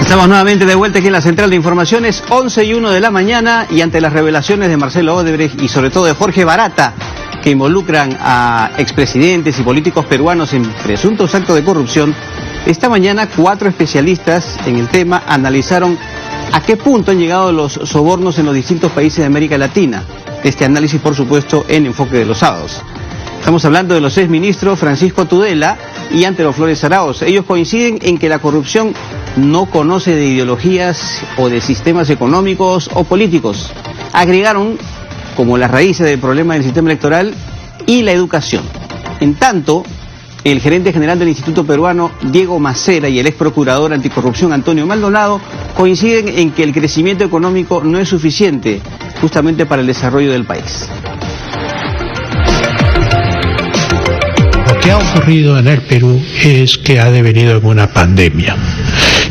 Estamos nuevamente de vuelta aquí en la central de informaciones, 11:01 de la mañana, y ante las revelaciones de Marcelo Odebrecht y sobre todo de Jorge Barata, que involucran a expresidentes y políticos peruanos en presuntos actos de corrupción, esta mañana 4 especialistas en el tema analizaron a qué punto han llegado los sobornos en los distintos países de América Latina. Este análisis, por supuesto, en Enfoque de los Sábados. Estamos hablando de los exministros Francisco Tudela y Antero Flores Arauz. Ellos coinciden en que la corrupción no conoce de ideologías o de sistemas económicos o políticos. Agregaron como las raíces del problema del sistema electoral y la educación. En tanto, el gerente general del Instituto Peruano, Diego Macera, y el ex procurador anticorrupción, Antonio Maldonado, coinciden en que el crecimiento económico no es suficiente justamente para el desarrollo del país. Lo que ha ocurrido en el Perú es que ha devenido en una pandemia.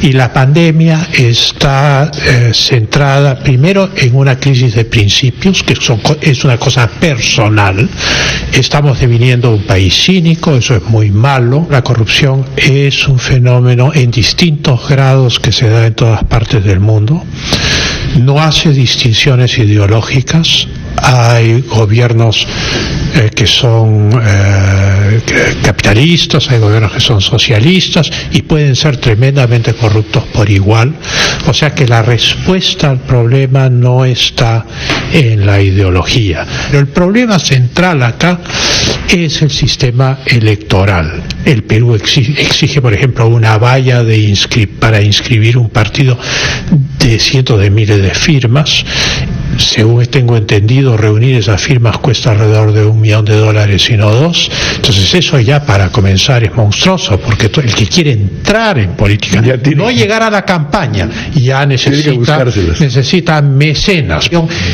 Y la pandemia está centrada primero en una crisis de principios, que es una cosa personal. Estamos deviniendo un país cínico, eso es muy malo. La corrupción es un fenómeno en distintos grados que se da en todas partes del mundo. No hace distinciones ideológicas. Hay gobiernos que son capitalistas, hay gobiernos que son socialistas y pueden ser tremendamente corruptos por igual. O sea que la respuesta al problema no está en la ideología. Pero el problema central acá es el sistema electoral. El Perú exige, por ejemplo, una valla para inscribir un partido de cientos de miles de firmas. Según tengo entendido, reunir esas firmas cuesta alrededor de $1 millón y no 2. Entonces eso ya para comenzar es monstruoso, porque el que quiere entrar en política, no llegar a la campaña, ya necesita mecenas.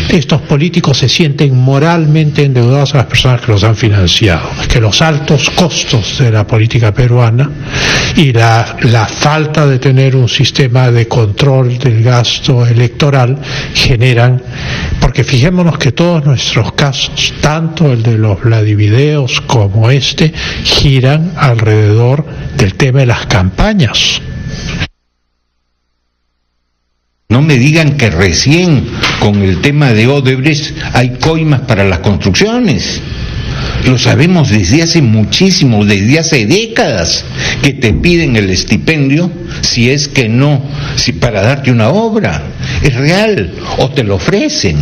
Estos políticos se sienten moralmente endeudados a las personas que los han financiado. Que los altos costos de la política peruana y la falta de tener un sistema de control del gasto electoral generan. Porque fijémonos que todos nuestros casos, tanto el de los Vladivideos como este, giran alrededor del tema de las campañas. No me digan que recién con el tema de Odebrecht hay coimas para las construcciones. Lo sabemos desde hace muchísimo, desde hace décadas, que te piden el estipendio si para darte una obra. Es real, o te lo ofrecen,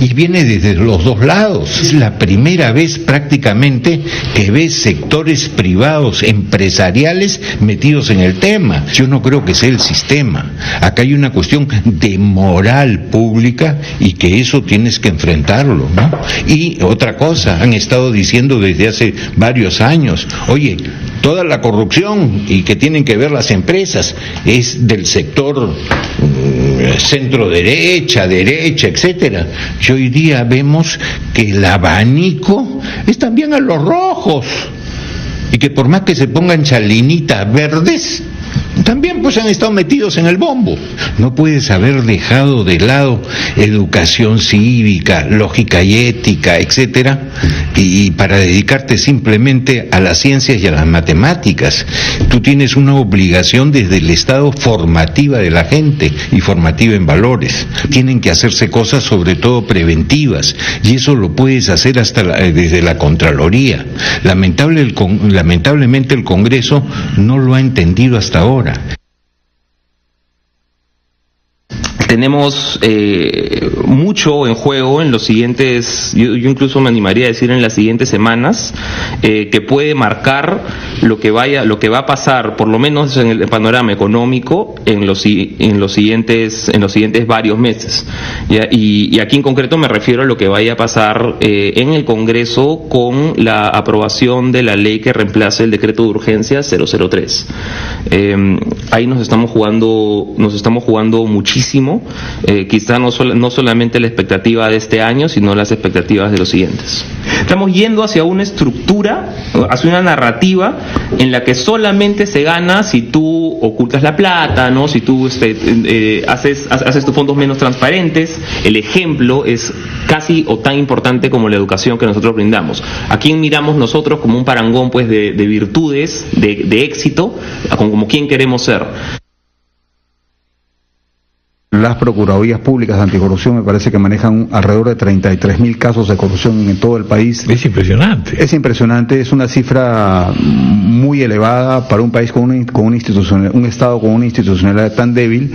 y viene desde los dos lados. Es la primera vez prácticamente que ves sectores privados, empresariales, metidos en el tema. Yo no creo que sea el sistema. Acá hay una cuestión de moral pública y que eso tienes que enfrentarlo, ¿no? Y otra cosa, han estado diciendo desde hace varios años, oye, toda la corrupción y que tienen que ver las empresas es del sector centro derecha, etcétera. Y hoy día vemos que el abanico es también a los rojos, y que por más que se pongan chalinitas verdes, también pues han estado metidos en el bombo. No puedes haber dejado de lado educación cívica, lógica y ética, etcétera, y para dedicarte simplemente a las ciencias y a las matemáticas. Tú tienes una obligación desde el estado formativa de la gente y formativa en valores. Tienen que hacerse cosas sobre todo preventivas, y eso lo puedes hacer desde la Contraloría. Lamentablemente el Congreso no lo ha entendido hasta ahora. Tenemos mucho en juego en los siguientes, yo incluso me animaría a decir en las siguientes semanas, que puede marcar lo que va a pasar, por lo menos en el panorama económico, en los siguientes varios meses. Y aquí en concreto me refiero a lo que vaya a pasar en el Congreso con la aprobación de la ley que reemplace el decreto de urgencia 003. Ahí nos estamos jugando muchísimo. quizá no solamente la expectativa de este año, sino las expectativas de los siguientes. Estamos yendo hacia una estructura, hacia una narrativa en la que solamente se gana si tú ocultas la plata, ¿no? Si tú haces tus fondos menos transparentes. El ejemplo es casi o tan importante como la educación que nosotros brindamos. ¿A quién miramos nosotros como un parangón, pues, de virtudes, de éxito, como quién queremos ser? Las Procuradurías Públicas de Anticorrupción me parece que manejan alrededor de 33.000 casos de corrupción en todo el país. Es impresionante. Es impresionante, es una cifra muy elevada para un país con un Estado con una institucionalidad tan débil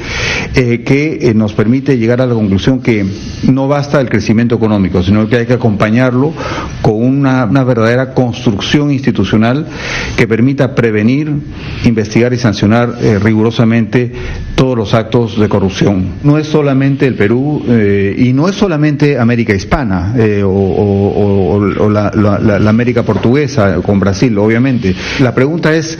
que nos permite llegar a la conclusión que no basta el crecimiento económico, sino que hay que acompañarlo con una verdadera construcción institucional que permita prevenir, investigar y sancionar rigurosamente todos los actos de corrupción. No es solamente el Perú y no es solamente América Hispana o la América Portuguesa con Brasil, obviamente. La pregunta es,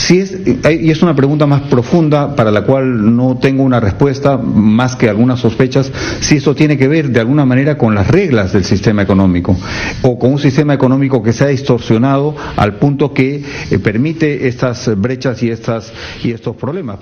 y es una pregunta más profunda para la cual no tengo una respuesta más que algunas sospechas, si esto tiene que ver de alguna manera con las reglas del sistema económico o con un sistema económico que se ha distorsionado al punto que permite estas brechas y estos problemas.